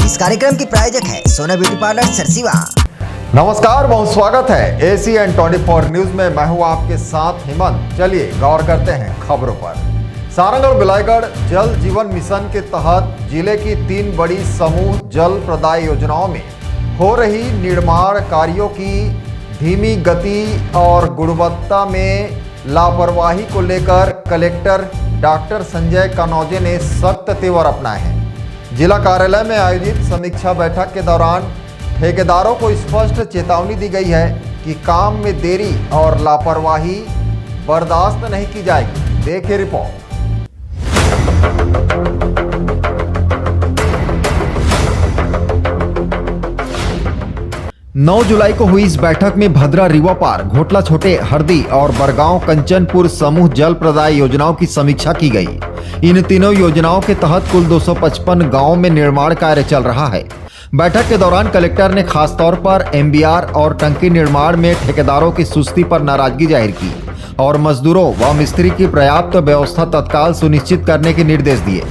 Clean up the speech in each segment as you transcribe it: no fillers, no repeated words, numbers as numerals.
इस कार्यक्रम की प्रायोजक है सोना ब्यूटी पार्लर सरसीवा। नमस्कार, बहुत स्वागत है ACN 24 न्यूज में। मैं हूं आपके साथ हेमंत। चलिए गौर करते हैं खबरों पर। सारंग और बिलाईगढ़ जल जीवन मिशन के तहत जिले की 3 बड़ी समूह जल प्रदाय योजनाओं में हो रही निर्माण कार्यों की धीमी गति और गुणवत्ता में लापरवाही को लेकर कलेक्टर डॉक्टर संजय कनौजे ने सख्त तेवर अपनाए हैं। जिला कार्यालय में आयोजित समीक्षा बैठक के दौरान ठेकेदारों को स्पष्ट चेतावनी दी गई है कि काम में देरी और लापरवाही बर्दाश्त नहीं की जाएगी। देखिए रिपोर्ट। 9 जुलाई को हुई इस बैठक में भद्रा रीवा पार, घोटला छोटे हरदी और बरगांव कंचनपुर समूह जल प्रदाय योजनाओं की समीक्षा की गई। इन तीनों योजनाओं के तहत कुल 255 गांवों में निर्माण कार्य चल रहा है। बैठक के दौरान कलेक्टर ने खासतौर पर MBR और टंकी निर्माण में ठेकेदारों की सुस्ती पर नाराजगी जाहिर की और मजदूरों व मिस्त्री की पर्याप्त व्यवस्था तत्काल सुनिश्चित करने के निर्देश दिए।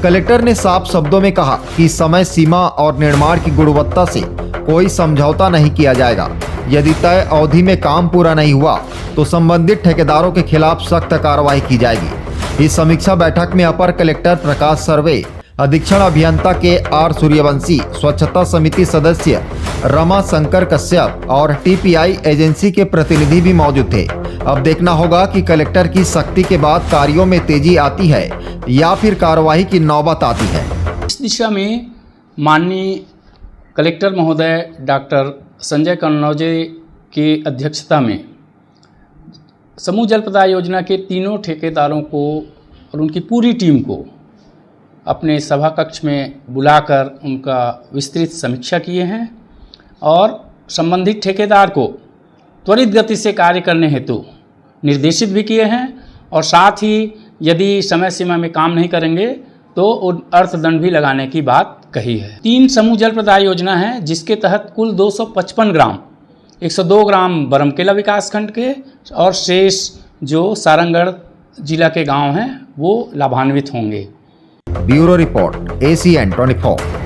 कलेक्टर ने साफ शब्दों में कहा कि समय सीमा और निर्माण की गुणवत्ता से कोई समझौता नहीं किया जाएगा। यदि तय अवधि में काम पूरा नहीं हुआ तो संबंधित ठेकेदारों के खिलाफ सख्त कार्रवाई की जाएगी। इस समीक्षा बैठक में अपर कलेक्टर प्रकाश सर्वे, अधीक्षण अभियंता के R सूर्यवंशी, स्वच्छता समिति सदस्य रमा शंकर कश्यप और TPI एजेंसी के प्रतिनिधि भी मौजूद थे। अब देखना होगा कि कलेक्टर की सख्ती के बाद कार्यों में तेजी आती है या फिर कार्रवाई की नौबत आती है। इस दिशा में माननीय कलेक्टर महोदय डॉक्टर संजय कनौजे की अध्यक्षता में समूह जल प्रदाय योजना के तीनों ठेकेदारों को और उनकी पूरी टीम को अपने सभा कक्ष में बुलाकर उनका विस्तृत समीक्षा किए हैं और संबंधित ठेकेदार को त्वरित गति से कार्य करने हेतु निर्देशित भी किए हैं और साथ ही यदि समय सीमा में काम नहीं करेंगे तो अर्थदंड भी लगाने की बात कही है। 3 समूह जल प्रदाय योजना है जिसके तहत कुल 255 ग्राम, 102 ग्राम बरमकेला विकासखंड के और शेष जो सारंगगढ़ जिला के गांव हैं वो लाभान्वित होंगे। Bureau report ACN 24।